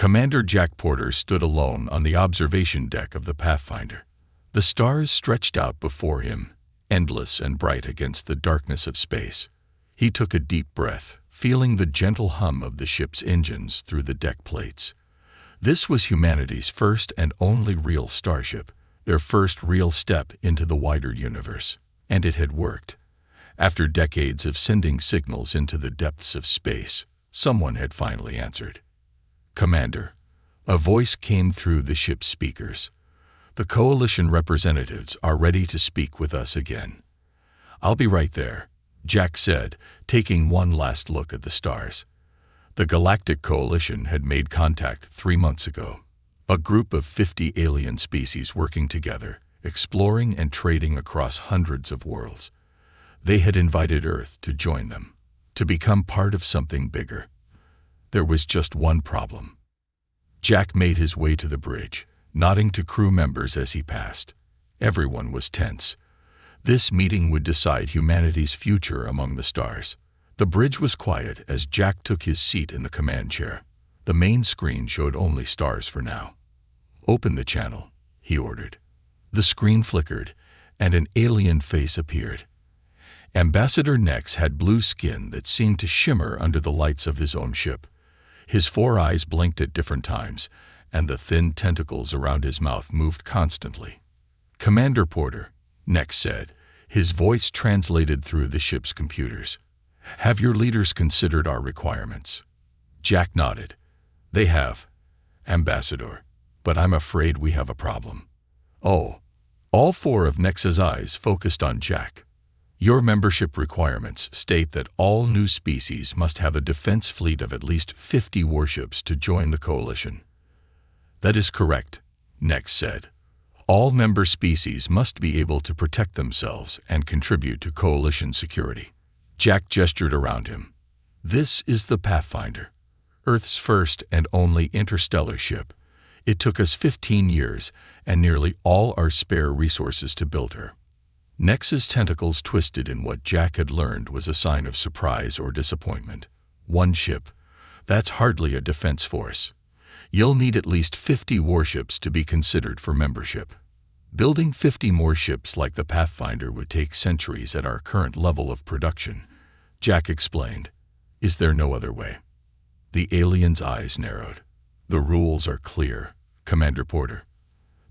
Commander Jack Porter stood alone on the observation deck of the Pathfinder. The stars stretched out before him, endless and bright against the darkness of space. He took a deep breath, feeling the gentle hum of the ship's engines through the deck plates. This was humanity's first and only real starship, their first real step into the wider universe. And it had worked. After decades of sending signals into the depths of space, someone had finally answered. "Commander," a voice came through the ship's speakers. "The Coalition representatives are ready to speak with us again." "I'll be right there," Jack said, taking one last look at the stars. The Galactic Coalition had made contact 3 months ago. A group of 50 alien species working together, exploring and trading across hundreds of worlds. They had invited Earth to join them, to become part of something bigger. There was just one problem. Jack made his way to the bridge, nodding to crew members as he passed. Everyone was tense. This meeting would decide humanity's future among the stars. The bridge was quiet as Jack took his seat in the command chair. The main screen showed only stars for now. "Open the channel," he ordered. The screen flickered, and an alien face appeared. Ambassador Nex had blue skin that seemed to shimmer under the lights of his own ship. His 4 eyes blinked at different times, and the thin tentacles around his mouth moved constantly. "Commander Porter," Nex said, his voice translated through the ship's computers. "Have your leaders considered our requirements?" Jack nodded. "They have, Ambassador, but I'm afraid we have a problem." "Oh." All 4 of Nex's eyes focused on Jack. "Your membership requirements state that all new species must have a defense fleet of at least 50 warships to join the Coalition." "That is correct," Nex said. "All member species must be able to protect themselves and contribute to Coalition security." Jack gestured around him. "This is the Pathfinder, Earth's first and only interstellar ship. It took us 15 years and nearly all our spare resources to build her." Nex's tentacles twisted in what Jack had learned was a sign of surprise or disappointment. "1 ship? That's hardly a defense force. You'll need at least 50 warships to be considered for membership. Building 50 more ships like the Pathfinder would take centuries at our current level of production," Jack explained. "Is there no other way?" The alien's eyes narrowed. "The rules are clear, Commander Porter.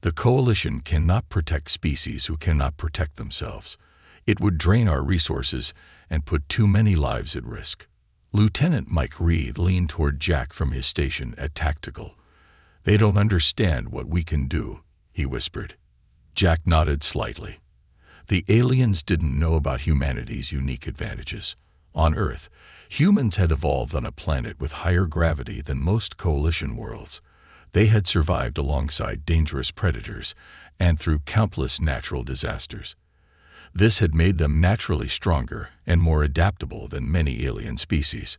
The Coalition cannot protect species who cannot protect themselves. It would drain our resources and put too many lives at risk." Lieutenant Mike Reed leaned toward Jack from his station at Tactical. "They don't understand what we can do," he whispered. Jack nodded slightly. The aliens didn't know about humanity's unique advantages. On Earth, humans had evolved on a planet with higher gravity than most Coalition worlds. They had survived alongside dangerous predators and through countless natural disasters. This had made them naturally stronger and more adaptable than many alien species.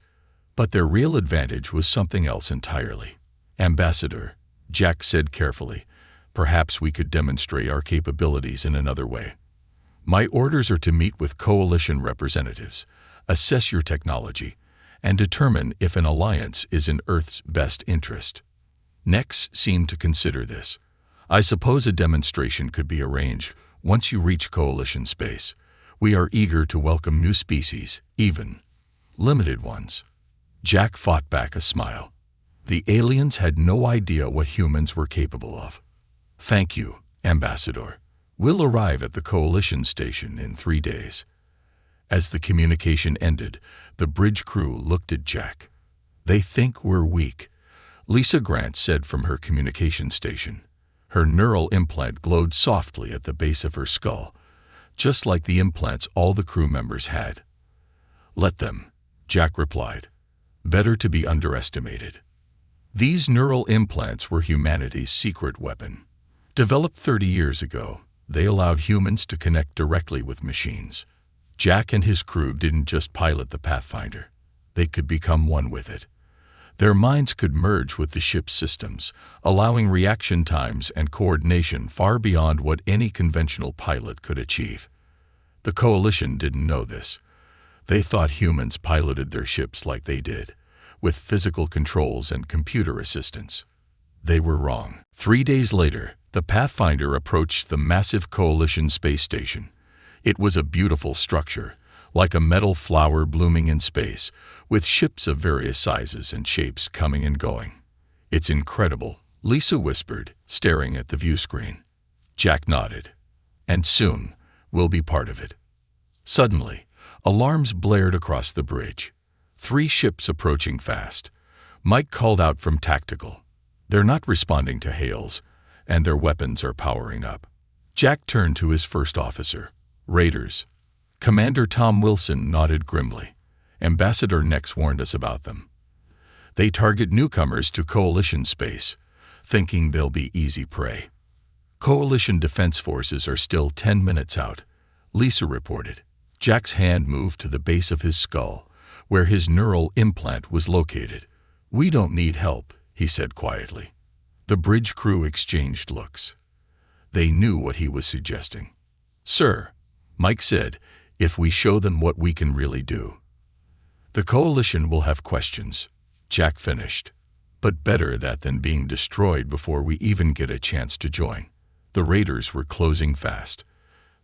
But their real advantage was something else entirely. "Ambassador," Jack said carefully, "perhaps we could demonstrate our capabilities in another way. My orders are to meet with Coalition representatives, assess your technology, and determine if an alliance is in Earth's best interest." Nex seemed to consider this. "I suppose a demonstration could be arranged once you reach Coalition space. We are eager to welcome new species, even limited ones." Jack fought back a smile. The aliens had no idea what humans were capable of. "Thank you, Ambassador. We'll arrive at the Coalition station in 3 days." As the communication ended, the bridge crew looked at Jack. "They think we're weak," Lisa Grant said from her communication station. Her neural implant glowed softly at the base of her skull, just like the implants all the crew members had. "Let them," Jack replied. "Better to be underestimated." These neural implants were humanity's secret weapon. Developed 30 years ago, they allowed humans to connect directly with machines. Jack and his crew didn't just pilot the Pathfinder. They could become one with it. Their minds could merge with the ship's systems, allowing reaction times and coordination far beyond what any conventional pilot could achieve. The Coalition didn't know this. They thought humans piloted their ships like they did, with physical controls and computer assistance. They were wrong. 3 days later, the Pathfinder approached the massive Coalition space station. It was a beautiful structure, like a metal flower blooming in space, with ships of various sizes and shapes coming and going. "It's incredible," Lisa whispered, staring at the view screen. Jack nodded. "And soon, we'll be part of it." Suddenly, alarms blared across the bridge. 3 ships approaching fast. Mike called out from tactical. "They're not responding to hails, and their weapons are powering up." Jack turned to his first officer. "Raiders." Commander Tom Wilson nodded grimly. "Ambassador Nex warned us about them. They target newcomers to Coalition space, thinking they'll be easy prey. Coalition defense forces are still 10 minutes out," Lisa reported. Jack's hand moved to the base of his skull, where his neural implant was located. "We don't need help," he said quietly. The bridge crew exchanged looks. They knew what he was suggesting. "Sir," Mike said, "if we show them what we can really do." "The Coalition will have questions," Jack finished. "But better that than being destroyed before we even get a chance to join." The raiders were closing fast.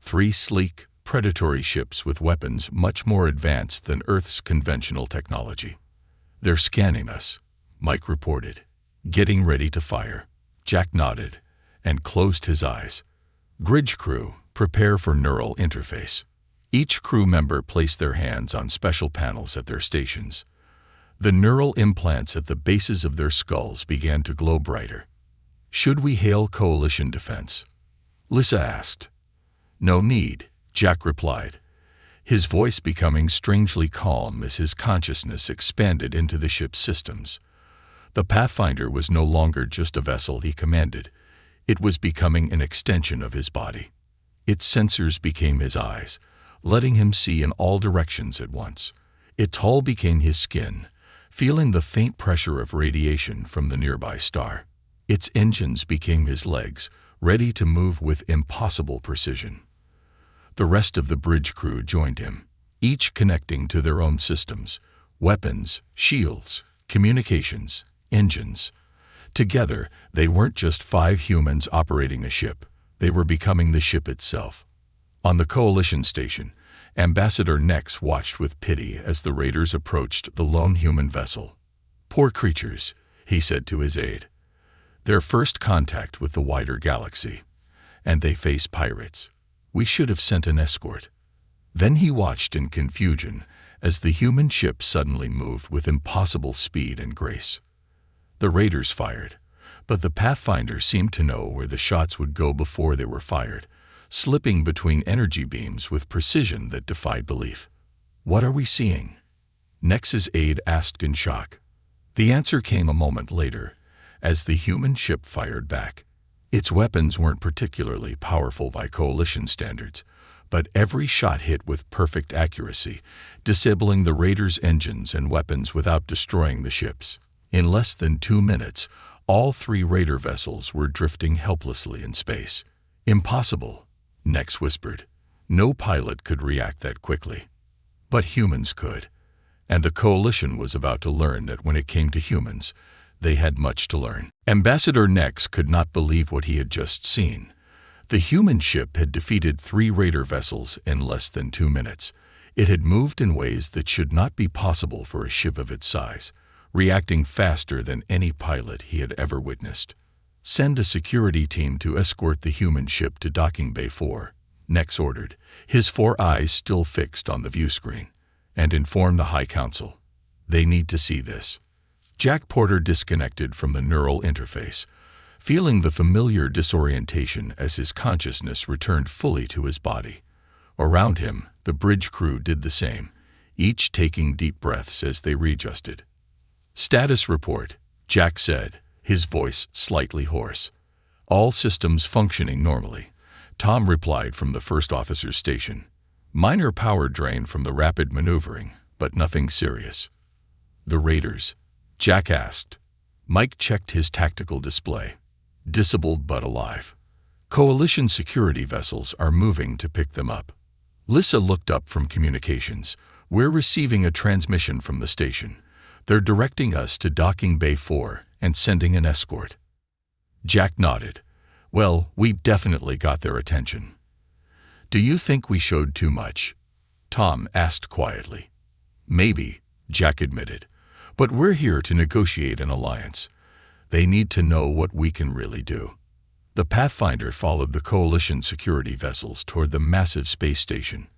3 sleek, predatory ships with weapons much more advanced than Earth's conventional technology. "They're scanning us," Mike reported. "Getting ready to fire." Jack nodded and closed his eyes. "Bridge crew, prepare for neural interface." Each crew member placed their hands on special panels at their stations. The neural implants at the bases of their skulls began to glow brighter. "Should we hail Coalition defense?" Lisa asked. "No need," Jack replied, his voice becoming strangely calm as his consciousness expanded into the ship's systems. The Pathfinder was no longer just a vessel he commanded. It was becoming an extension of his body. Its sensors became his eyes, letting him see in all directions at once. Its hull became his skin, feeling the faint pressure of radiation from the nearby star. Its engines became his legs, ready to move with impossible precision. The rest of the bridge crew joined him, each connecting to their own systems, weapons, shields, communications, engines. Together, they weren't just 5 humans operating a ship. They were becoming the ship itself. On the Coalition station, Ambassador Nex watched with pity as the raiders approached the lone human vessel. "Poor creatures," he said to his aide. "Their first contact with the wider galaxy. And they face pirates. We should have sent an escort." Then he watched in confusion as the human ship suddenly moved with impossible speed and grace. The raiders fired, but the Pathfinder seemed to know where the shots would go before they were fired, slipping between energy beams with precision that defied belief. "What are we seeing?" Nex's aide asked in shock. The answer came a moment later, as the human ship fired back. Its weapons weren't particularly powerful by Coalition standards, but every shot hit with perfect accuracy, disabling the raiders' engines and weapons without destroying the ships. In less than 2 minutes, all 3 raider vessels were drifting helplessly in space. "Impossible," Nex whispered. "No pilot could react that quickly." But humans could, and the Coalition was about to learn that when it came to humans, they had much to learn. Ambassador Nex could not believe what he had just seen. The human ship had defeated 3 raider vessels in less than 2 minutes. It had moved in ways that should not be possible for a ship of its size, reacting faster than any pilot he had ever witnessed. "Send a security team to escort the human ship to Docking Bay 4, Nex ordered, his 4 eyes still fixed on the view screen, "and inform the High Council. They need to see this." Jack Porter disconnected from the neural interface, feeling the familiar disorientation as his consciousness returned fully to his body. Around him, the bridge crew did the same, each taking deep breaths as they readjusted. "Status report," Jack said, his voice slightly hoarse. "All systems functioning normally," Tom replied from the first officer's station. "Minor power drain from the rapid maneuvering, but nothing serious." "The raiders?" Jack asked. Mike checked his tactical display. "Disabled but alive. Coalition security vessels are moving to pick them up." Lisa looked up from communications. "We're receiving a transmission from the station. They're directing us to Docking Bay 4 and sending an escort. Jack nodded. Well, we definitely got their attention. Do you think we showed too much? Tom asked quietly. Maybe, Jack admitted. But we're here to negotiate an alliance. They need to know what we can really do. The Pathfinder followed the Coalition security vessels toward the massive space station.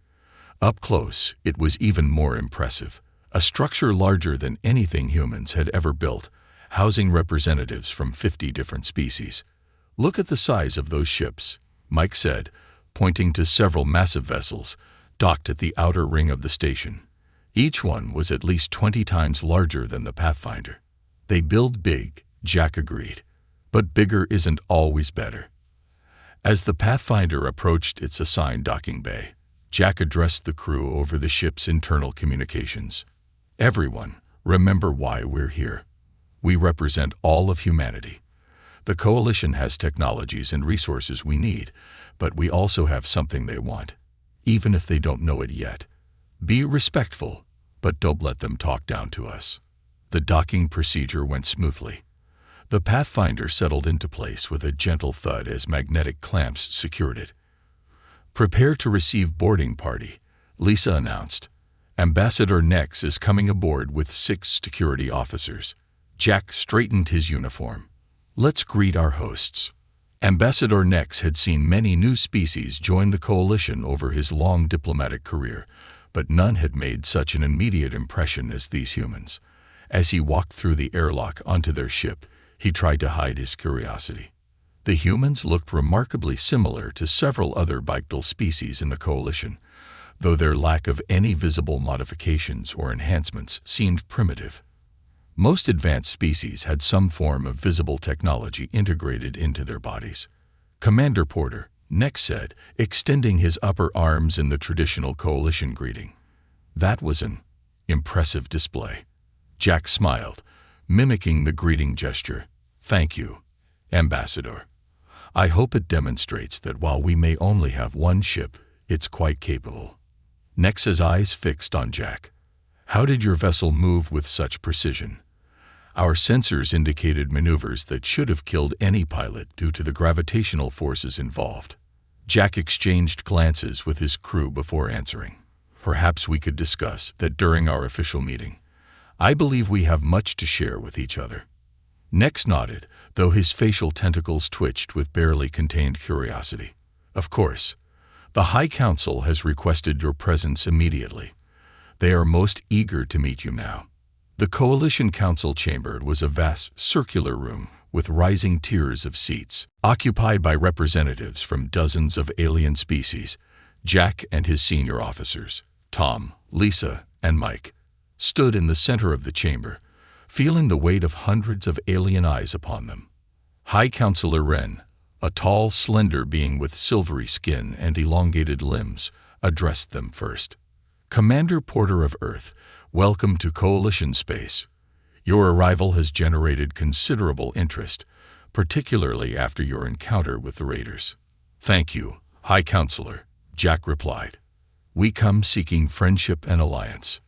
Up close, it was even more impressive. A structure larger than anything humans had ever built, housing representatives from 50 different species. Look at the size of those ships, Mike said, pointing to several massive vessels docked at the outer ring of the station. Each one was at least 20 times larger than the Pathfinder. They build big, Jack agreed. But bigger isn't always better. As the Pathfinder approached its assigned docking bay, Jack addressed the crew over the ship's internal communications. Everyone, remember why we're here. We represent all of humanity. The Coalition has technologies and resources we need, but we also have something they want, even if they don't know it yet. Be respectful, but don't let them talk down to us. The docking procedure went smoothly. The Pathfinder settled into place with a gentle thud as magnetic clamps secured it. Prepare to receive boarding party, Lisa announced. Ambassador Nex is coming aboard with 6 security officers. Jack straightened his uniform. Let's greet our hosts. Ambassador Nex had seen many new species join the Coalition over his long diplomatic career, but none had made such an immediate impression as these humans. As he walked through the airlock onto their ship, he tried to hide his curiosity. The humans looked remarkably similar to several other bipedal species in the Coalition, though their lack of any visible modifications or enhancements seemed primitive. Most advanced species had some form of visible technology integrated into their bodies. Commander Porter, Nex said, extending his upper arms in the traditional Coalition greeting. That was an impressive display. Jack smiled, mimicking the greeting gesture. Thank you, Ambassador. I hope it demonstrates that while we may only have one ship, it's quite capable. Nex's eyes fixed on Jack. How did your vessel move with such precision? Our sensors indicated maneuvers that should have killed any pilot due to the gravitational forces involved. Jack exchanged glances with his crew before answering. Perhaps we could discuss that during our official meeting. I believe we have much to share with each other. Nex nodded, though his facial tentacles twitched with barely contained curiosity. Of course. The High Council has requested your presence immediately. They are most eager to meet you now. The Coalition Council chamber was a vast, circular room with rising tiers of seats, occupied by representatives from dozens of alien species. Jack and his senior officers, Tom, Lisa, and Mike, stood in the center of the chamber, feeling the weight of hundreds of alien eyes upon them. High Counselor Wren, a tall, slender being with silvery skin and elongated limbs, addressed them first. Commander Porter of Earth, welcome to Coalition space. Your arrival has generated considerable interest, particularly after your encounter with the Raiders. Thank you, High Counselor, Jack replied. We come seeking friendship and alliance.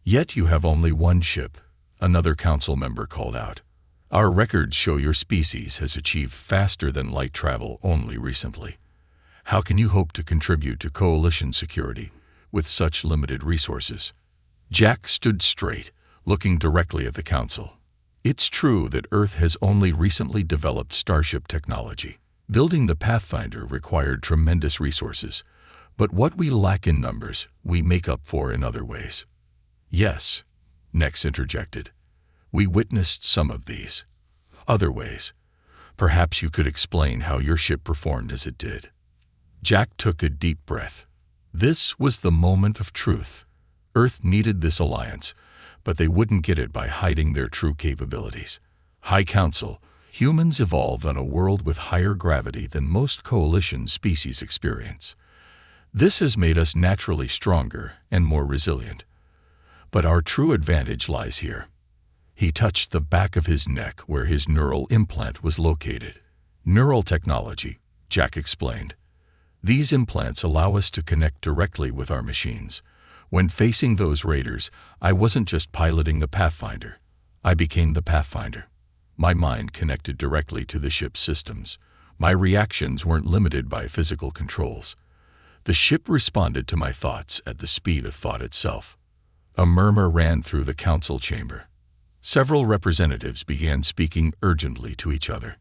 Yet you have only one ship, another council member called out. Our records show your species has achieved faster than light travel only recently. How can you hope to contribute to Coalition security with such limited resources? Jack stood straight, looking directly at the council. It's true that Earth has only recently developed starship technology. Building the Pathfinder required tremendous resources, but what we lack in numbers, we make up for in other ways. Yes, Nex interjected. We witnessed some of these. Other ways. Perhaps you could explain how your ship performed as it did. Jack took a deep breath. This was the moment of truth. Earth needed this alliance, but they wouldn't get it by hiding their true capabilities. High Council, humans evolved on a world with higher gravity than most Coalition species experience. This has made us naturally stronger and more resilient. But our true advantage lies here. He touched the back of his neck where his neural implant was located. Neural technology, Jack explained. These implants allow us to connect directly with our machines. When facing those raiders, I wasn't just piloting the Pathfinder. I became the Pathfinder. My mind connected directly to the ship's systems. My reactions weren't limited by physical controls. The ship responded to my thoughts at the speed of thought itself. A murmur ran through the council chamber. Several representatives began speaking urgently to each other.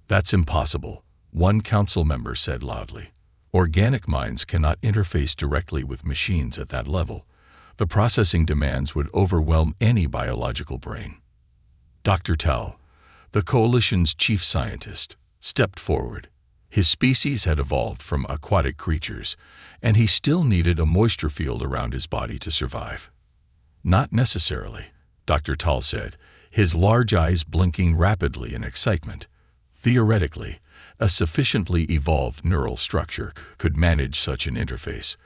"That's impossible," one council member said loudly. "Organic minds cannot interface directly with machines at that level. The processing demands would overwhelm any biological brain." Dr. Tal, the coalition's chief scientist, stepped forward. His species had evolved from aquatic creatures, and he still needed a moisture field around his body to survive. "Not necessarily," Dr. Tal said, his large eyes blinking rapidly in excitement. "Theoretically, a sufficiently evolved neural structure could manage such an interface,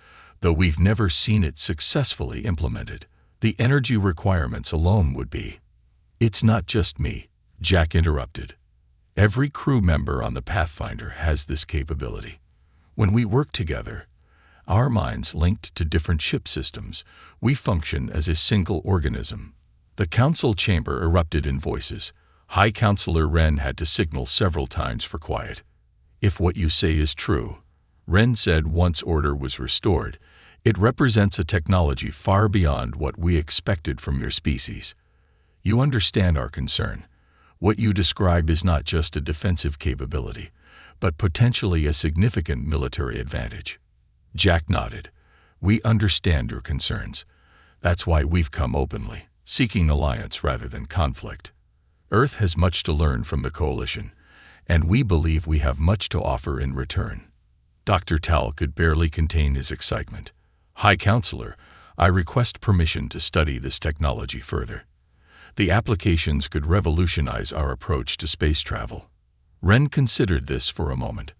though we've never seen it successfully implemented. The energy requirements alone would be—" "It's not just me," Jack interrupted. "Every crew member on the Pathfinder has this capability. When we work together, our minds linked to different ship systems, we function as a single organism." The council chamber erupted in voices. High Counselor Wren had to signal several times for quiet. "If what you say is true," Wren said once order was restored, "it represents a technology far beyond what we expected from your species. You understand our concern. What you describe is not just a defensive capability, but potentially a significant military advantage." Jack nodded. "We understand your concerns. That's why we've come openly, seeking alliance rather than conflict. Earth has much to learn from the Coalition, and we believe we have much to offer in return." Dr. Tal could barely contain his excitement. "High Counselor, I request permission to study this technology further. The applications could revolutionize our approach to space travel." Wren considered this for a moment.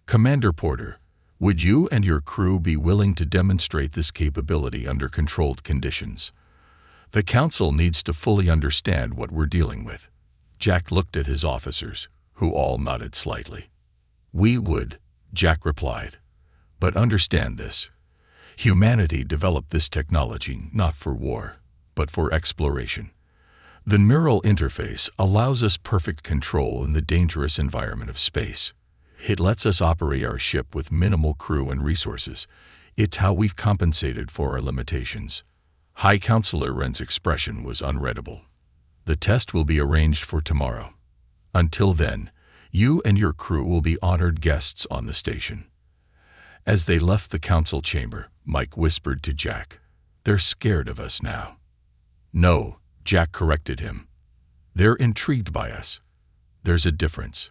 "Commander Porter, would you and your crew be willing to demonstrate this capability under controlled conditions? The Council needs to fully understand what we're dealing with." Jack looked at his officers, who all nodded slightly. "We would," Jack replied. "But understand this. Humanity developed this technology not for war, but for exploration. The neural interface allows us perfect control in the dangerous environment of space. It lets us operate our ship with minimal crew and resources. It's how we've compensated for our limitations." High Counselor Wren's expression was unreadable. "The test will be arranged for tomorrow. Until then, you and your crew will be honored guests on the station." As they left the council chamber, Mike whispered to Jack, "They're scared of us now." "No," Jack corrected him. "They're intrigued by us. There's a difference."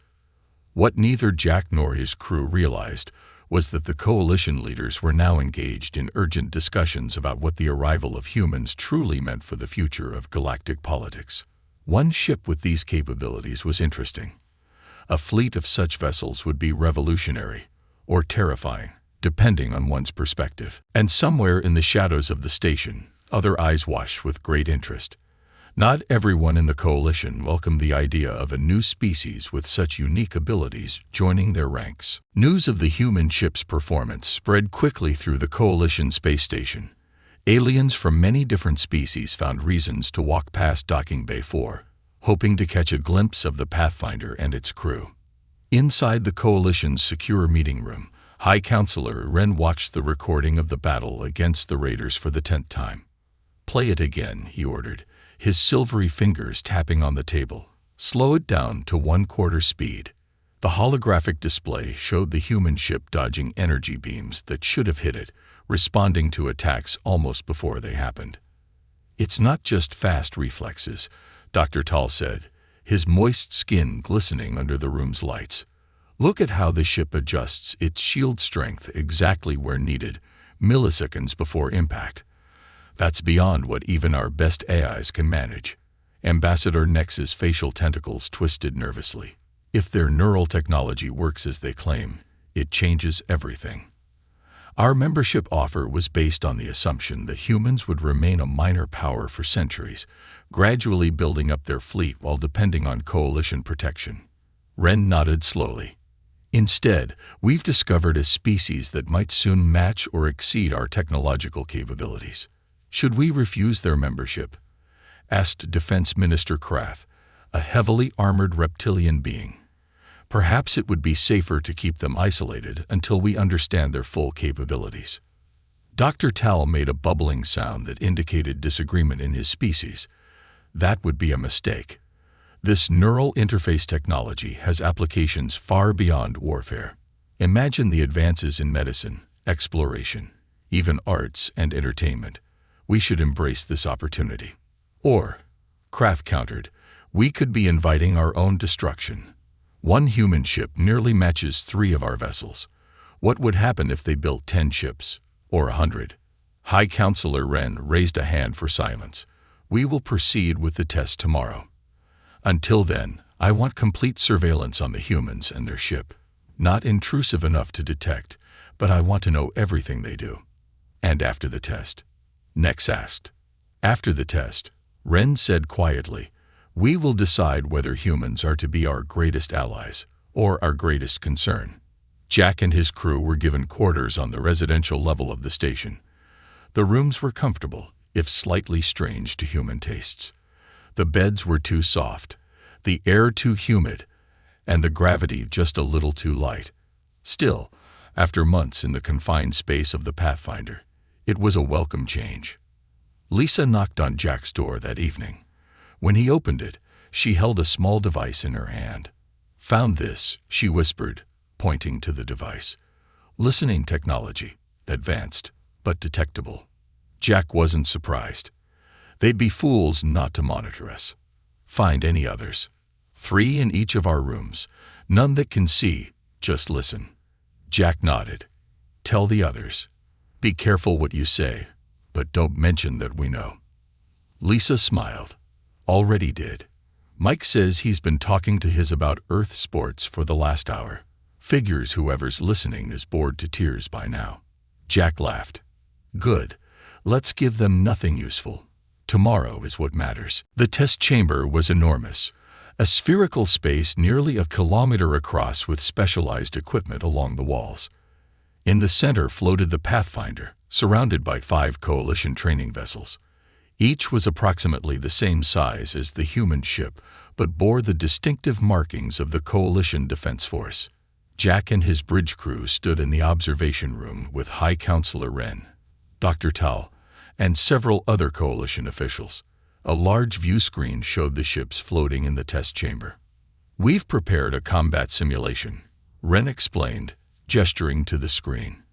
What neither Jack nor his crew realized was that the Coalition leaders were now engaged in urgent discussions about what the arrival of humans truly meant for the future of galactic politics. One ship with these capabilities was interesting. A fleet of such vessels would be revolutionary, or terrifying, depending on one's perspective. And somewhere in the shadows of the station, other eyes watched with great interest. Not everyone in the Coalition welcomed the idea of a new species with such unique abilities joining their ranks. News of the human ship's performance spread quickly through the Coalition space station. Aliens from many different species found reasons to walk past Docking Bay 4, hoping to catch a glimpse of the Pathfinder and its crew. Inside the Coalition's secure meeting room, High Counselor Wren watched the recording of the battle against the Raiders for the 10th time. "Play it again," he ordered, his silvery fingers tapping on the table. "Slow it down to 1/4 speed." The holographic display showed the human ship dodging energy beams that should have hit it, responding to attacks almost before they happened. "It's not just fast reflexes," Dr. Tal said, his moist skin glistening under the room's lights. "Look at how the ship adjusts its shield strength exactly where needed, milliseconds before impact. That's beyond what even our best AIs can manage." Ambassador Nex's facial tentacles twisted nervously. "If their neural technology works as they claim, it changes everything. Our membership offer was based on the assumption that humans would remain a minor power for centuries, gradually building up their fleet while depending on Coalition protection." Wren nodded slowly. "Instead, we've discovered a species that might soon match or exceed our technological capabilities. Should we refuse their membership? asked Defense Minister Kraft, a heavily armored reptilian being. Perhaps it would be safer to keep them isolated until we understand their full capabilities. Dr. Tal made a bubbling sound that indicated disagreement in his species. That would be a mistake. This neural interface technology has applications far beyond warfare. Imagine the advances in medicine, exploration, even arts and entertainment. We should embrace this opportunity. Or, Kraft countered, we could be inviting our own destruction. One human ship nearly matches 3 of our vessels. What would happen if they built 10 ships? Or 100? High Counselor Wren raised a hand for silence. We will proceed with the test tomorrow. Until then, I want complete surveillance on the humans and their ship. Not intrusive enough to detect, but I want to know everything they do. And after the test? Nex asked. After the test, Wren said quietly, we will decide whether humans are to be our greatest allies or our greatest concern. Jack and his crew were given quarters on the residential level of the station. The rooms were comfortable, if slightly strange to human tastes. The beds were too soft, the air too humid, and the gravity just a little too light. Still, after months in the confined space of the Pathfinder, it was a welcome change. Lisa knocked on Jack's door that evening. When he opened it, she held a small device in her hand. Found this, she whispered, pointing to the device. Listening technology, advanced, but detectable. Jack wasn't surprised. They'd be fools not to monitor us. Find any others. 3 in each of our rooms. None that can see, just listen. Jack nodded. Tell the others. Be careful what you say, but don't mention that we know. Lisa smiled. Already did. Mike says he's been talking to his about Earth sports for the last hour. Figures whoever's listening is bored to tears by now. Jack laughed. Good. Let's give them nothing useful. Tomorrow is what matters. The test chamber was enormous. A spherical space nearly a kilometer across with specialized equipment along the walls. In the center floated the Pathfinder, surrounded by 5 Coalition training vessels. Each was approximately the same size as the human ship, but bore the distinctive markings of the Coalition Defense Force. Jack and his bridge crew stood in the observation room with High Counselor Wren, Dr. Tal, and several other Coalition officials. A large view screen showed the ships floating in the test chamber. We've prepared a combat simulation, Wren explained, gesturing to the screen.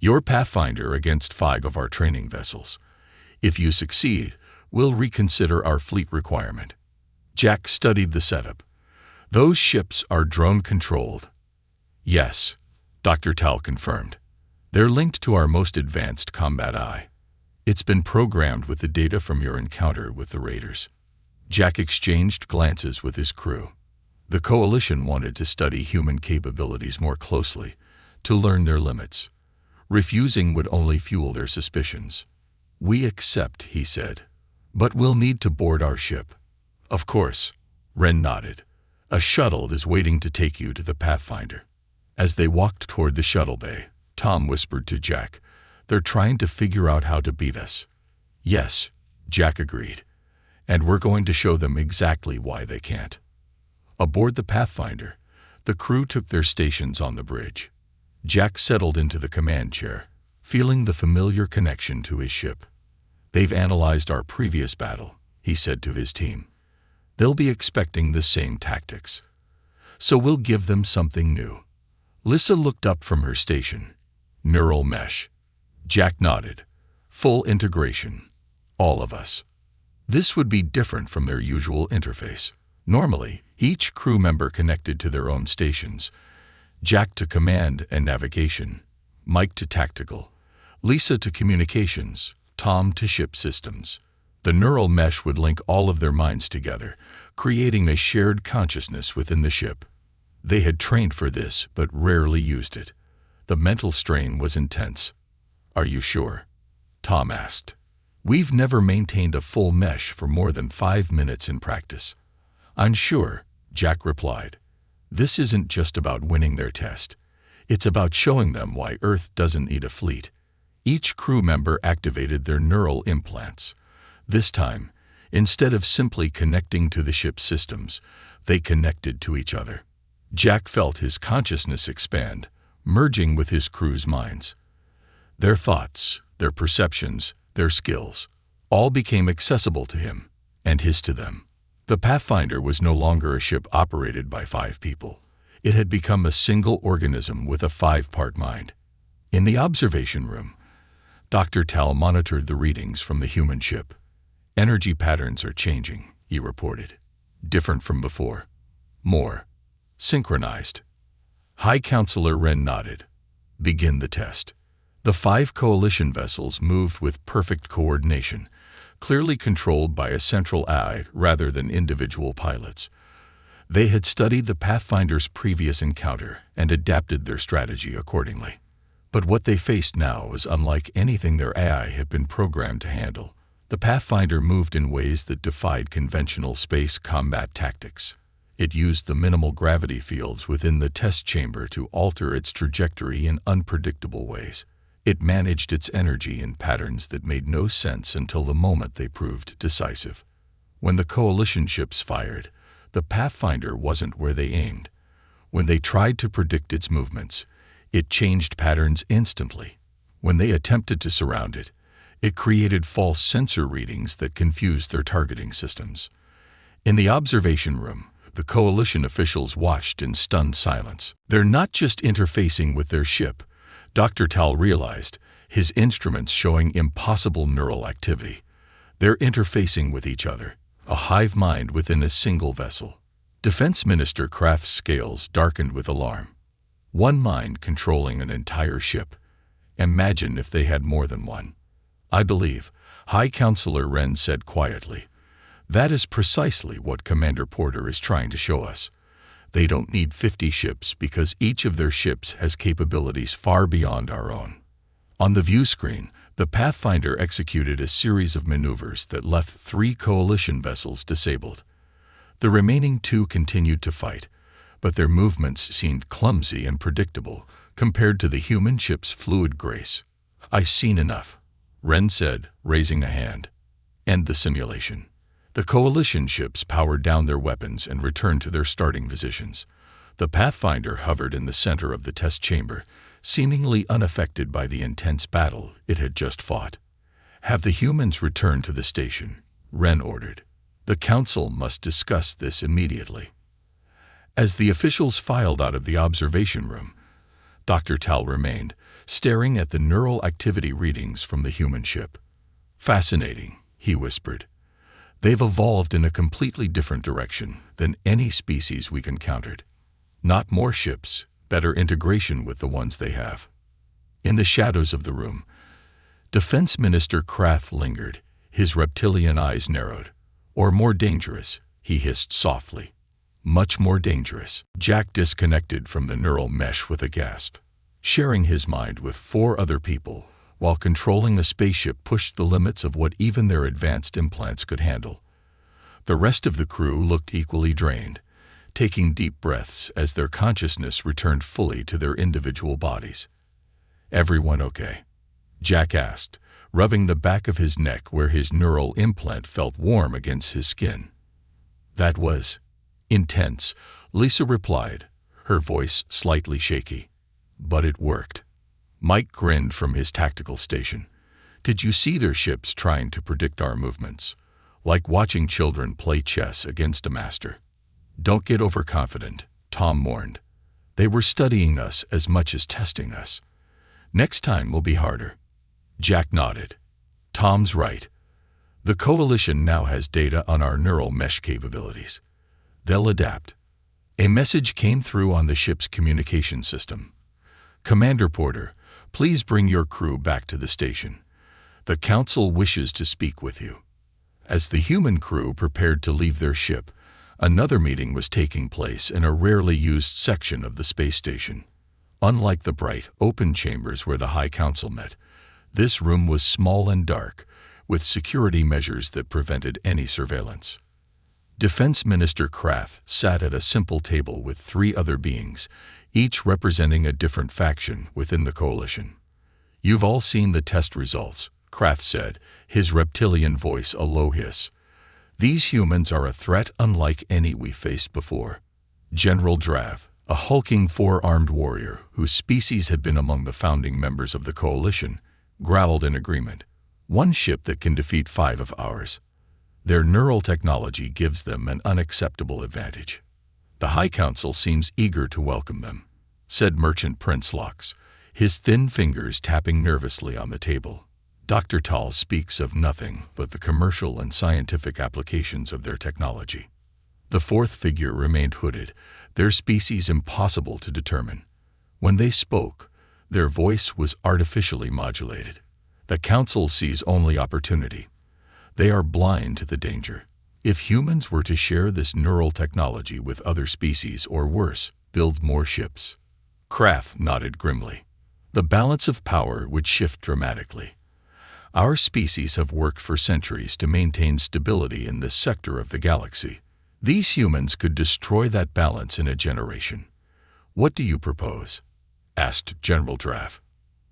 Your Pathfinder against 5 of our training vessels. If you succeed, we'll reconsider our fleet requirement. Jack studied the setup. Those ships are drone-controlled. Yes, Dr. Tal confirmed. They're linked to our most advanced combat eye. It's been programmed with the data from your encounter with the Raiders. Jack exchanged glances with his crew. The Coalition wanted to study human capabilities more closely, to learn their limits. Refusing would only fuel their suspicions. We accept, he said. But we'll need to board our ship. Of course, Wren nodded. A shuttle is waiting to take you to the Pathfinder. As they walked toward the shuttle bay, Tom whispered to Jack, they're trying to figure out how to beat us. Yes, Jack agreed. And we're going to show them exactly why they can't. Aboard the Pathfinder, the crew took their stations on the bridge. Jack settled into the command chair, feeling the familiar connection to his ship. They've analyzed our previous battle, he said to his team. They'll be expecting the same tactics. So we'll give them something new. Lissa looked up from her station. Neural mesh. Jack nodded. Full integration. All of us. This would be different from their usual interface. Normally, each crew member connected to their own stations. Jack to command and navigation, Mike to tactical, Lisa to communications, Tom to ship systems. The neural mesh would link all of their minds together, creating a shared consciousness within the ship. They had trained for this, but rarely used it. The mental strain was intense. Are you sure? Tom asked. We've never maintained a full mesh for more than 5 minutes in practice. I'm sure, Jack replied. This isn't just about winning their test. It's about showing them why Earth doesn't need a fleet. Each crew member activated their neural implants. This time, Instead of simply connecting to the ship's systems, they connected to each other. Jack felt his consciousness expand, merging with his crew's minds. Their thoughts, their perceptions, their skills, all became accessible to him, and his to them. The Pathfinder was no longer a ship operated by 5 people. It had become a single organism with a 5-part mind. In the observation room, Dr. Tal monitored the readings from the human ship. "Energy patterns are changing," he reported. "Different from before. More synchronized." High Counselor Wren nodded. "Begin the test." The 5 coalition vessels moved with perfect coordination, clearly controlled by a central eye rather than individual pilots. They had studied the Pathfinder's previous encounter and adapted their strategy accordingly. But what they faced now was unlike anything their AI had been programmed to handle. The Pathfinder moved in ways that defied conventional space combat tactics. It used the minimal gravity fields within the test chamber to alter its trajectory in unpredictable ways. It managed its energy in patterns that made no sense until the moment they proved decisive. When the coalition ships fired, the Pathfinder wasn't where they aimed. When they tried to predict its movements, it changed patterns instantly. When they attempted to surround it, it created false sensor readings that confused their targeting systems. In the observation room, the coalition officials watched in stunned silence. "They're not just interfacing with their ship," Dr. Tal realized, his instruments showing impossible neural activity. "They're interfacing with each other, a hive mind within a single vessel." Defense Minister Kraft's scales darkened with alarm. One mind controlling an entire ship. Imagine if they had more than one. "I believe," High Counselor Wren said quietly, "that is precisely what Commander Porter is trying to show us. They don't need 50 ships because each of their ships has capabilities far beyond our own." On the view screen, the Pathfinder executed a series of maneuvers that left 3 coalition vessels disabled. The remaining 2 continued to fight, but their movements seemed clumsy and predictable compared to the human ship's fluid grace. "I've seen enough," Wren said, raising a hand. "End the simulation." The coalition ships powered down their weapons and returned to their starting positions. The Pathfinder hovered in the center of the test chamber, seemingly unaffected by the intense battle it had just fought. "Have the humans return to the station," Wren ordered. "The Council must discuss this immediately." As the officials filed out of the observation room, Dr. Tal remained, staring at the neural activity readings from the human ship. "Fascinating," he whispered. "They've evolved in a completely different direction than any species we've encountered. Not more ships, better integration with the ones they have." In the shadows of the room, Defense Minister Kraft lingered, his reptilian eyes narrowed. "Or more dangerous," he hissed softly. "Much more dangerous." Jack disconnected from the neural mesh with a gasp. Sharing his mind with 4 other people, while controlling a spaceship pushed the limits of what even their advanced implants could handle. The rest of the crew looked equally drained, taking deep breaths as their consciousness returned fully to their individual bodies. "Everyone okay?" Jack asked, rubbing the back of his neck where his neural implant felt warm against his skin. "That was intense," Lisa replied, her voice slightly shaky. "But it worked." Mike grinned from his tactical station. "Did you see their ships trying to predict our movements? Like watching children play chess against a master." "Don't get overconfident," Tom warned. "They were studying us as much as testing us. Next time will be harder." Jack nodded. "Tom's right. The Coalition now has data on our neural mesh capabilities. They'll adapt." A message came through on the ship's communication system. "Commander Porter, please bring your crew back to the station. The Council wishes to speak with you." As the human crew prepared to leave their ship, another meeting was taking place in a rarely used section of the space station. Unlike the bright, open chambers where the High Council met, this room was small and dark, with security measures that prevented any surveillance. Defense Minister Kraft sat at a simple table with 3 other beings, each representing a different faction within the coalition. "You've all seen the test results," Kraft said, his reptilian voice a low hiss. These humans are a threat unlike any we faced before. General Drav, a hulking four-armed warrior whose species had been among the founding members of the coalition, growled in agreement. One ship that can defeat 5 of ours. Their neural technology gives them an unacceptable advantage. The High Council seems eager to welcome them, said Merchant Prince Lux, his thin fingers tapping nervously on the table. Dr. Tal speaks of nothing but the commercial and scientific applications of their technology. The fourth figure remained hooded, their species impossible to determine. When they spoke, their voice was artificially modulated. The Council sees only opportunity. They are blind to the danger. If humans were to share this neural technology with other species, or worse, build more ships. Krath nodded grimly. The balance of power would shift dramatically. Our species have worked for centuries to maintain stability in this sector of the galaxy. These humans could destroy that balance in a generation. What do you propose? Asked General Drav.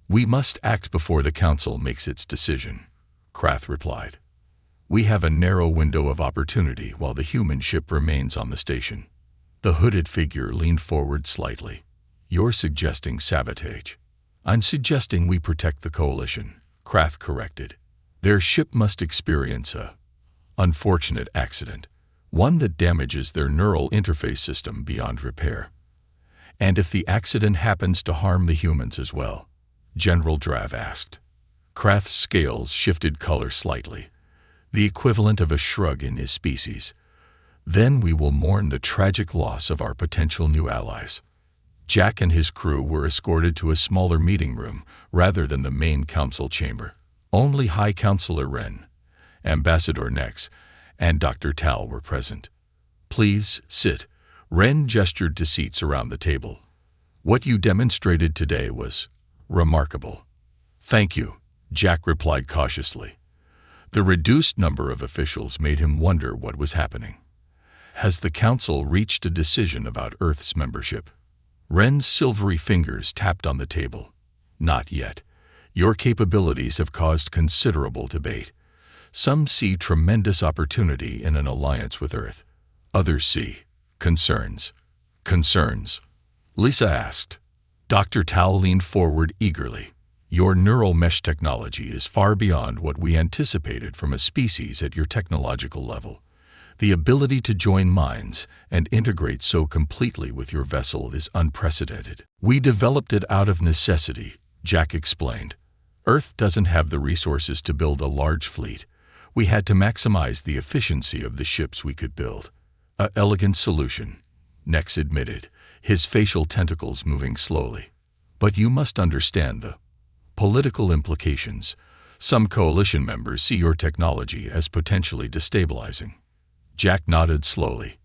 We must act before the Council makes its decision, Krath replied. We have a narrow window of opportunity while the human ship remains on the station. The hooded figure leaned forward slightly. You're suggesting sabotage. I'm suggesting we protect the coalition, Krath corrected. Their ship must experience a unfortunate accident, one that damages their neural interface system beyond repair. And if the accident happens to harm the humans as well? General Drav asked. Krath's scales shifted color slightly, the equivalent of a shrug in his species. Then we will mourn the tragic loss of our potential new allies. Jack and his crew were escorted to a smaller meeting room rather than the main council chamber. Only High Councilor Wren, Ambassador Nex, and Dr. Tal were present. Please sit. Wren gestured to seats around the table. What you demonstrated today was remarkable. Thank you, Jack replied cautiously. The reduced number of officials made him wonder what was happening. Has the Council reached a decision about Earth's membership? Wren's silvery fingers tapped on the table. Not yet. Your capabilities have caused considerable debate. Some see tremendous opportunity in an alliance with Earth. Others see concerns. Concerns? Lisa asked. Dr. Tal leaned forward eagerly. Your neural mesh technology is far beyond what we anticipated from a species at your technological level. The ability to join minds and integrate so completely with your vessel is unprecedented. We developed it out of necessity, Jack explained. Earth doesn't have the resources to build a large fleet. We had to maximize the efficiency of the ships we could build. An elegant solution, Nex admitted, his facial tentacles moving slowly. But you must understand the political implications. Some coalition members see your technology as potentially destabilizing. Jack nodded slowly.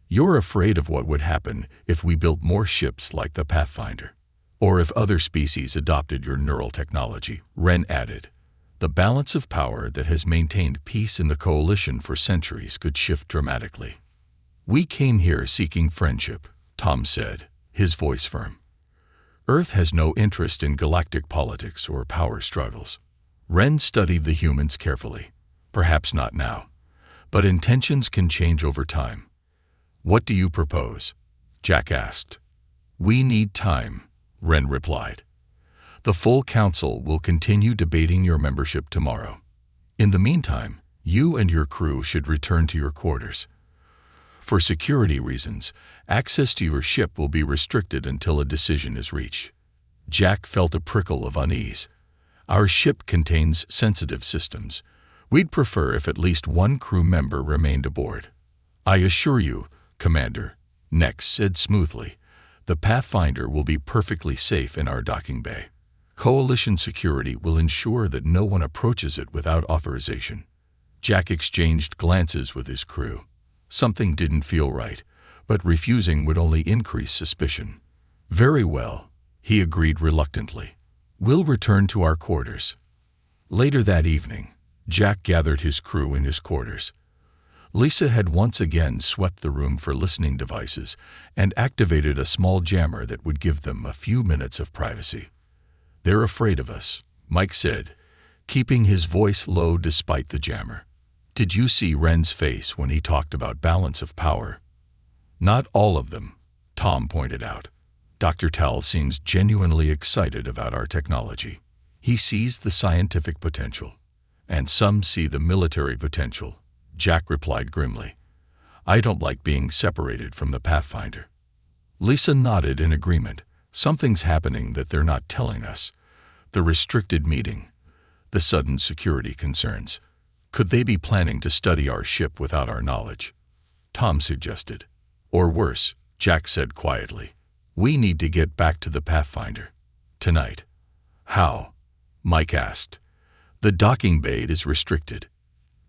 You're afraid of what would happen if we built more ships like the Pathfinder. Or if other species adopted your neural technology, Wren added. The balance of power that has maintained peace in the coalition for centuries could shift dramatically. We came here seeking friendship, Tom said, his voice firm. Earth has no interest in galactic politics or power struggles. Wren studied the humans carefully. Perhaps not now. But intentions can change over time. What do you propose? Jack asked. We need time, Wren replied. The full council will continue debating your membership tomorrow. In the meantime, you and your crew should return to your quarters. For security reasons, access to your ship will be restricted until a decision is reached. Jack felt a prickle of unease. Our ship contains sensitive systems. We'd prefer if at least one crew member remained aboard. I assure you, Commander, Nex said smoothly, the Pathfinder will be perfectly safe in our docking bay. Coalition security will ensure that no one approaches it without authorization. Jack exchanged glances with his crew. Something didn't feel right, but refusing would only increase suspicion. Very well, he agreed reluctantly. We'll return to our quarters. Later that evening, Jack gathered his crew in his quarters. Lisa had once again swept the room for listening devices and activated a small jammer that would give them a few minutes of privacy. They're afraid of us, Mike said, keeping his voice low despite the jammer. Did you see Ren's face when he talked about balance of power? Not all of them, Tom pointed out. Dr. Tal seems genuinely excited about our technology. He sees the scientific potential, and some see the military potential, Jack replied grimly. I don't like being separated from the Pathfinder. Lisa nodded in agreement. Something's happening that they're not telling us. The restricted meeting, the sudden security concerns. Could they be planning to study our ship without our knowledge? Tom suggested. Or worse, Jack said quietly. We need to get back to the Pathfinder. Tonight. How? Mike asked. The docking bay is restricted.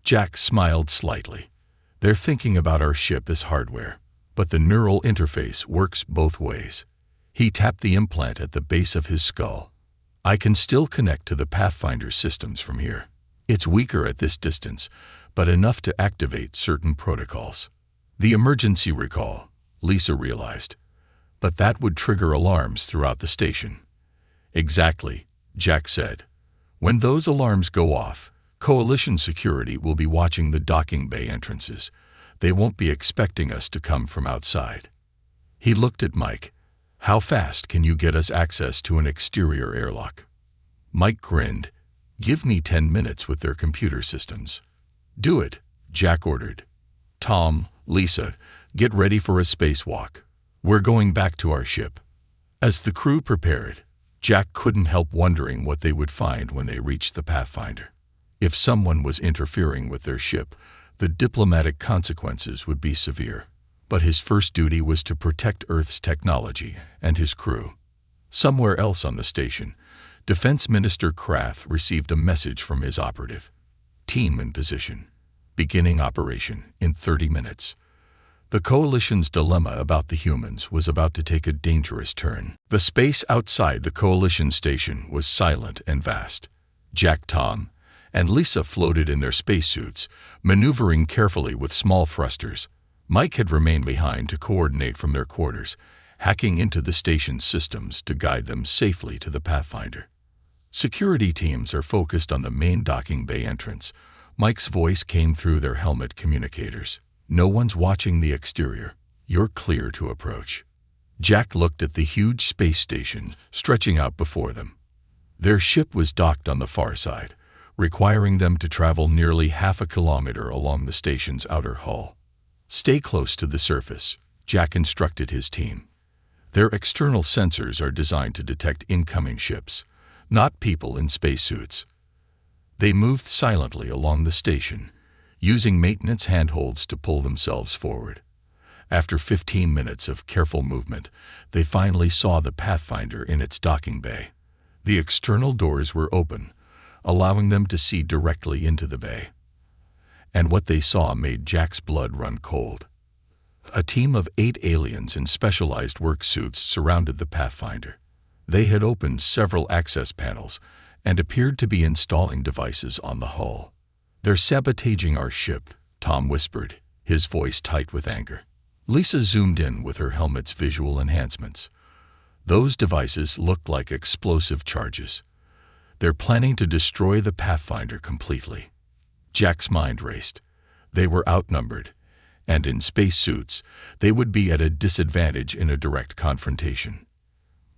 Jack smiled slightly. They're thinking about our ship as hardware, but the neural interface works both ways. He tapped the implant at the base of his skull. I can still connect to the Pathfinder systems from here. It's weaker at this distance, but enough to activate certain protocols. The emergency recall, Lisa realized. But that would trigger alarms throughout the station. Exactly, Jack said. When those alarms go off, Coalition security will be watching the docking bay entrances. They won't be expecting us to come from outside. He looked at Mike. How fast can you get us access to an exterior airlock? Mike grinned. Give me 10 minutes with their computer systems. Do it, Jack ordered. Tom, Lisa, get ready for a spacewalk. We're going back to our ship. As the crew prepared, Jack couldn't help wondering what they would find when they reached the Pathfinder. If someone was interfering with their ship, the diplomatic consequences would be severe. But his first duty was to protect Earth's technology and his crew. Somewhere else on the station, Defense Minister Krath received a message from his operative. Team in position. Beginning operation in 30 minutes. The Coalition's dilemma about the humans was about to take a dangerous turn. The space outside the Coalition station was silent and vast. Jack, Tom, and Lisa floated in their spacesuits, maneuvering carefully with small thrusters. Mike had remained behind to coordinate from their quarters, hacking into the station's systems to guide them safely to the Pathfinder. Security teams are focused on the main docking bay entrance. Mike's voice came through their helmet communicators. No one's watching the exterior. You're clear to approach. Jack looked at the huge space station stretching out before them. Their ship was docked on the far side, requiring them to travel nearly half a kilometer along the station's outer hull. Stay close to the surface, Jack instructed his team. Their external sensors are designed to detect incoming ships, not people in spacesuits. They moved silently along the station, using maintenance handholds to pull themselves forward. After 15 minutes of careful movement, they finally saw the Pathfinder in its docking bay. The external doors were open, allowing them to see directly into the bay. And what they saw made Jack's blood run cold. A team of 8 aliens in specialized work suits surrounded the Pathfinder. They had opened several access panels and appeared to be installing devices on the hull. They're sabotaging our ship, Tom whispered, his voice tight with anger. Lisa zoomed in with her helmet's visual enhancements. Those devices looked like explosive charges. They're planning to destroy the Pathfinder completely. Jack's mind raced. They were outnumbered, and in spacesuits, they would be at a disadvantage in a direct confrontation.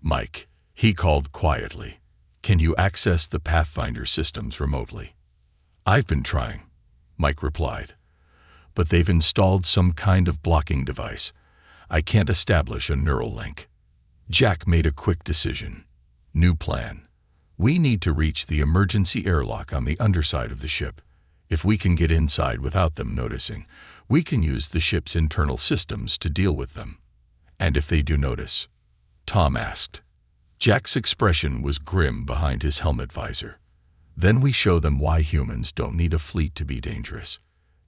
Mike, he called quietly, can you access the Pathfinder systems remotely? I've been trying, Mike replied. But they've installed some kind of blocking device. I can't establish a neural link. Jack made a quick decision. New plan. We need to reach the emergency airlock on the underside of the ship. If we can get inside without them noticing, we can use the ship's internal systems to deal with them. And if they do notice? Tom asked. Jack's expression was grim behind his helmet visor. Then we show them why humans don't need a fleet to be dangerous.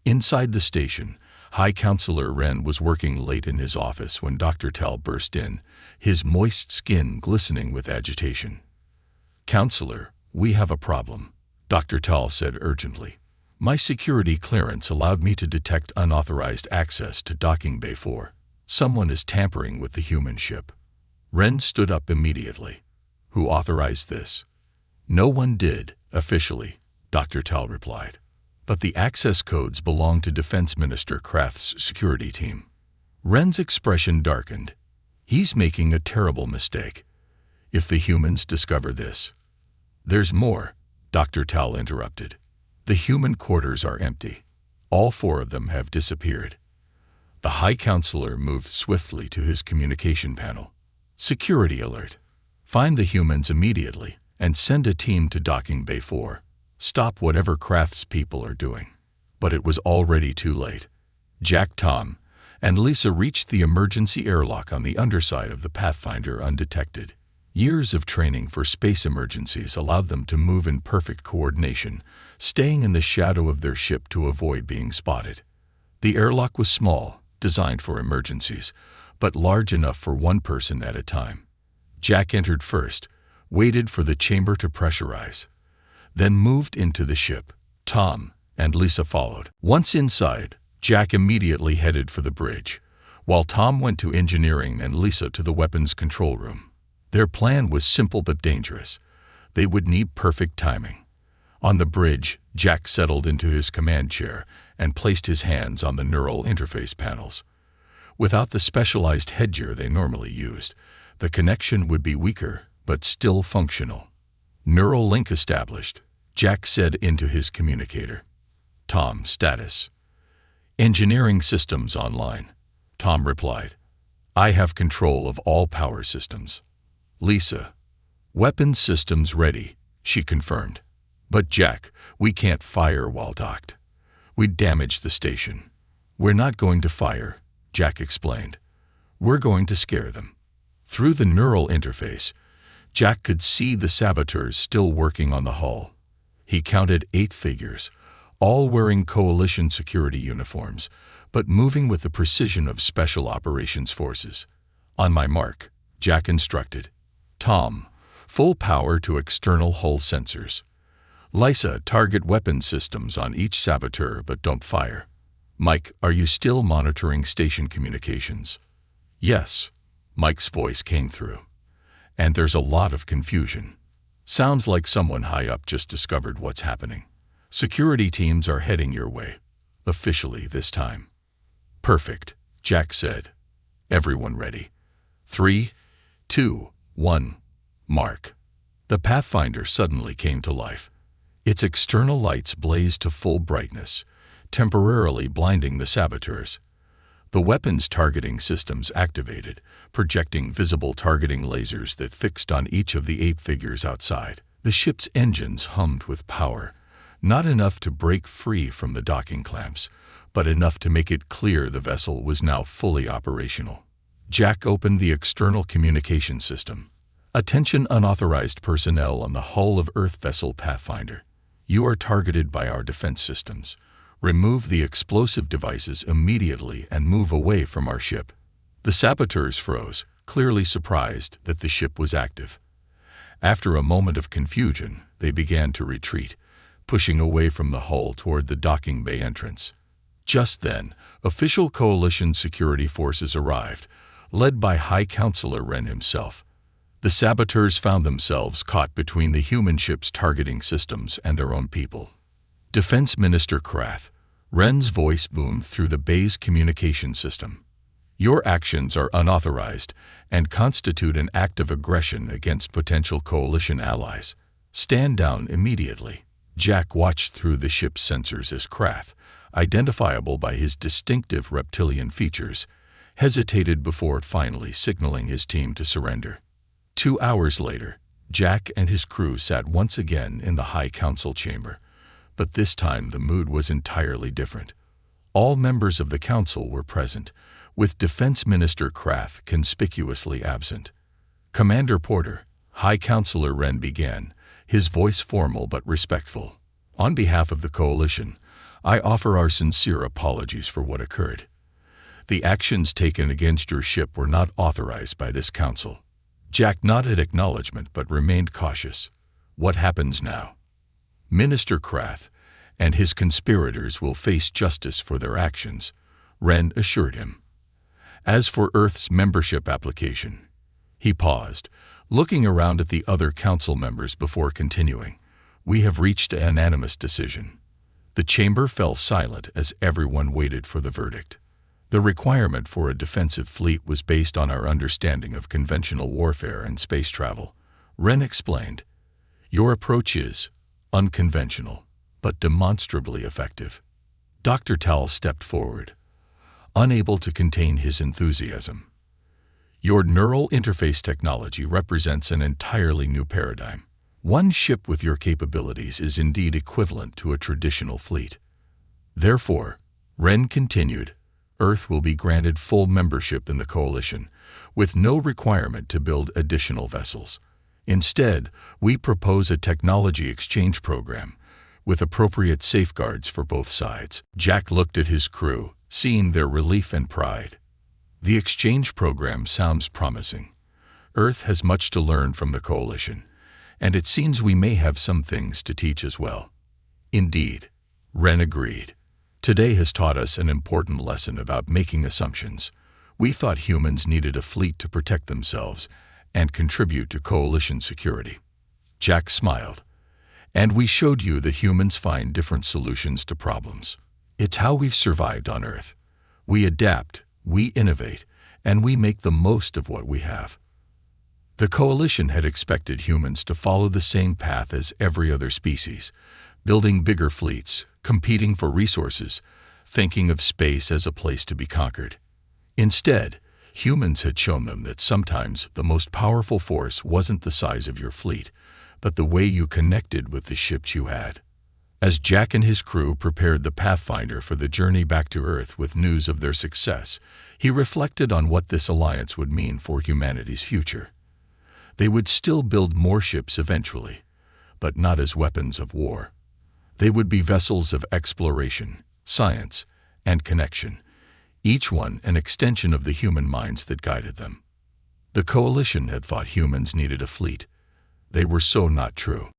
Inside the station, High Counselor Wren was working late in his office when Dr. Tal burst in, his moist skin glistening with agitation. Counselor, we have a problem, Dr. Tal said urgently. My security clearance allowed me to detect unauthorized access to Docking Bay 4. Someone is tampering with the human ship. Wren stood up immediately. Who authorized this? No one did, officially, Dr. Tal replied. but the access codes belong to Defense Minister Kraft's security team. Wren's expression darkened. He's making a terrible mistake. If the humans discover this... There's more, Dr. Tal interrupted. The human quarters are empty. All 4 of them have disappeared. The High Counselor moved swiftly to his communication panel. Security alert. Find the humans immediately and send a team to Docking Bay 4. Stop whatever Kraft's people are doing. But it was already too late. Jack, Tom, and Lisa reached the emergency airlock on the underside of the Pathfinder undetected. Years of training for space emergencies allowed them to move in perfect coordination, staying in the shadow of their ship to avoid being spotted. The airlock was small, designed for emergencies, but large enough for 1 person at a time. Jack entered first, waited for the chamber to pressurize, then moved into the ship. Tom and Lisa followed. Once inside, Jack immediately headed for the bridge, while Tom went to engineering and Lisa to the weapons control room. Their plan was simple but dangerous. They would need perfect timing. On the bridge, Jack settled into his command chair and placed his hands on the neural interface panels. Without the specialized headgear they normally used, the connection would be weaker but still functional. Neural link established, Jack said into his communicator. Tom, status. Engineering systems online. Tom replied. I have control of all power systems. Lisa. Weapons systems ready, she confirmed. But Jack, we can't fire while docked. We'd damage the station. We're not going to fire, Jack explained. We're going to scare them. Through the neural interface, Jack could see the saboteurs still working on the hull. He counted 8 figures, all wearing coalition security uniforms, but moving with the precision of special operations forces. On my mark, Jack instructed. Tom, full power to external hull sensors. Lisa, target weapon systems on each saboteur but don't fire. Mike, are you still monitoring station communications? Yes, Mike's voice came through. And there's a lot of confusion. Sounds like someone high up just discovered what's happening. Security teams are heading your way. Officially this time. Perfect, Jack said. Everyone ready. 3, 2, 1, mark. The Pathfinder suddenly came to life. Its external lights blazed to full brightness, temporarily blinding the saboteurs. The weapons targeting systems activated, projecting visible targeting lasers that fixed on each of the 8 figures outside. The ship's engines hummed with power, not enough to break free from the docking clamps, but enough to make it clear the vessel was now fully operational. Jack opened the external communication system. Attention unauthorized personnel on the hull of Earth vessel Pathfinder. You are targeted by our defense systems. Remove the explosive devices immediately and move away from our ship. The saboteurs froze, clearly surprised that the ship was active. After a moment of confusion, they began to retreat, pushing away from the hull toward the docking bay entrance. Just then, official coalition security forces arrived, led by High Counselor Wren himself. The saboteurs found themselves caught between the human ship's targeting systems and their own people. Defense Minister Kraft, Wren's voice boomed through the bay's communication system. Your actions are unauthorized and constitute an act of aggression against potential coalition allies. Stand down immediately. Jack watched through the ship's sensors as Kraft, identifiable by his distinctive reptilian features, hesitated before finally signaling his team to surrender. 2 hours later, Jack and his crew sat once again in the High Council chamber, but this time the mood was entirely different. All members of the council were present, with Defense Minister Kraft conspicuously absent. Commander Porter, High Counselor Wren began, his voice formal but respectful. On behalf of the coalition, I offer our sincere apologies for what occurred. The actions taken against your ship were not authorized by this council. Jack nodded acknowledgement but remained cautious. What happens now? Minister Kraft and his conspirators will face justice for their actions, Wren assured him. As for Earth's membership application, he paused, looking around at the other council members before continuing. We have reached a unanimous decision. The chamber fell silent as everyone waited for the verdict. The requirement for a defensive fleet was based on our understanding of conventional warfare and space travel. Wren explained, "Your approach is unconventional, but demonstrably effective." Dr. Tal stepped forward, unable to contain his enthusiasm. "Your neural interface technology represents an entirely new paradigm. One ship with your capabilities is indeed equivalent to a traditional fleet. Therefore," Wren continued, "Earth will be granted full membership in the coalition, with no requirement to build additional vessels. Instead, we propose a technology exchange program, with appropriate safeguards for both sides." Jack looked at his crew, seeing their relief and pride. "The exchange program sounds promising. Earth has much to learn from the coalition, and it seems we may have some things to teach as well." "Indeed," Wren agreed. "Today has taught us an important lesson about making assumptions. We thought humans needed a fleet to protect themselves and contribute to coalition security." Jack smiled. "And we showed you that humans find different solutions to problems. It's how we've survived on Earth. We adapt, we innovate, and we make the most of what we have." The coalition had expected humans to follow the same path as every other species, building bigger fleets, competing for resources, thinking of space as a place to be conquered. Instead, humans had shown them that sometimes the most powerful force wasn't the size of your fleet, but the way you connected with the ships you had. As Jack and his crew prepared the Pathfinder for the journey back to Earth with news of their success, he reflected on what this alliance would mean for humanity's future. They would still build more ships eventually, but not as weapons of war. They would be vessels of exploration, science, and connection, each one an extension of the human minds that guided them. The coalition had thought humans needed a fleet. They were so not true.